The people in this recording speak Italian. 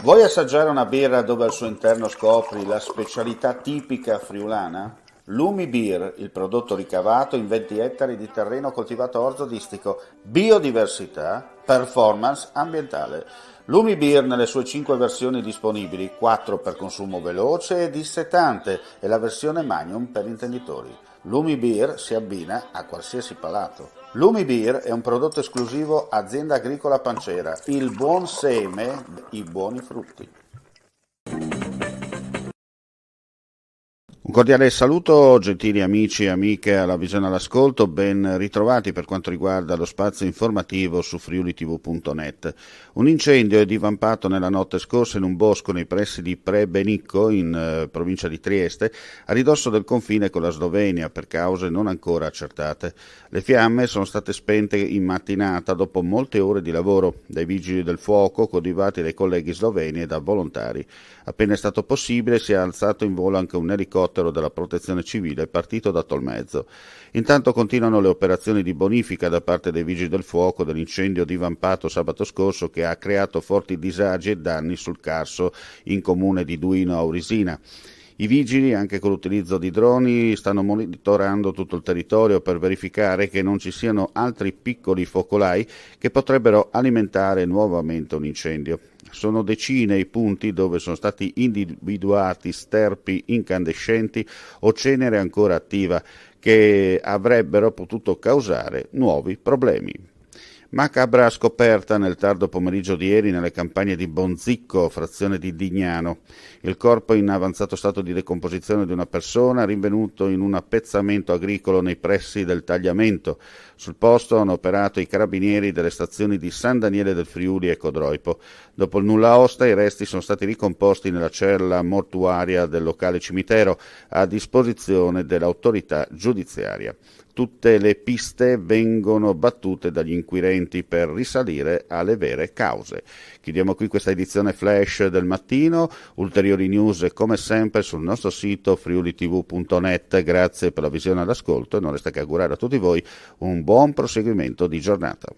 Vuoi assaggiare una birra dove al suo interno scopri la specialità tipica friulana? Lumi Beer, il prodotto ricavato in 20 ettari di terreno coltivato a orzo distico, biodiversità, performance ambientale. Lumi Beer nelle sue 5 versioni disponibili, 4 per consumo veloce e dissetante e la versione Magnum per intenditori. Lumi Beer si abbina a qualsiasi palato. Lumi Beer è un prodotto esclusivo Azienda Agricola Pancera, il buon seme, i buoni frutti. Un cordiale saluto, gentili amici e amiche alla Visione all'Ascolto, ben ritrovati per quanto riguarda lo spazio informativo su friulitv.net. Un incendio è divampato nella notte scorsa in un bosco nei pressi di Prebenicco, in provincia di Trieste, a ridosso del confine con la Slovenia, per cause non ancora accertate. Le fiamme sono state spente in mattinata dopo molte ore di lavoro dai vigili del fuoco, coadiuvati dai colleghi sloveni e da volontari. Appena è stato possibile si è alzato in volo anche un elicottero della Protezione Civile partito da Tolmezzo. Intanto continuano le operazioni di bonifica da parte dei vigili del fuoco dell'incendio divampato sabato scorso che ha creato forti disagi e danni sul Carso in comune di Duino Aurisina. I vigili, anche con l'utilizzo di droni, stanno monitorando tutto il territorio per verificare che non ci siano altri piccoli focolai che potrebbero alimentare nuovamente un incendio. Sono decine i punti dove sono stati individuati sterpi incandescenti o cenere ancora attiva che avrebbero potuto causare nuovi problemi. Macabra scoperta nel tardo pomeriggio di ieri nelle campagne di Bonzicco, frazione di Dignano. Il corpo in avanzato stato di decomposizione di una persona rinvenuto in un appezzamento agricolo nei pressi del tagliamento. Sul posto hanno operato i carabinieri delle stazioni di San Daniele del Friuli e Codroipo. Dopo il nulla osta i resti sono stati ricomposti nella cella mortuaria del locale cimitero a disposizione dell'autorità giudiziaria. Tutte le piste vengono battute dagli inquirenti per risalire alle vere cause. Chiudiamo qui questa edizione flash del mattino, ulteriori news come sempre sul nostro sito friulitv.net. Grazie per la visione all'ascolto e non resta che augurare a tutti voi un buon proseguimento di giornata.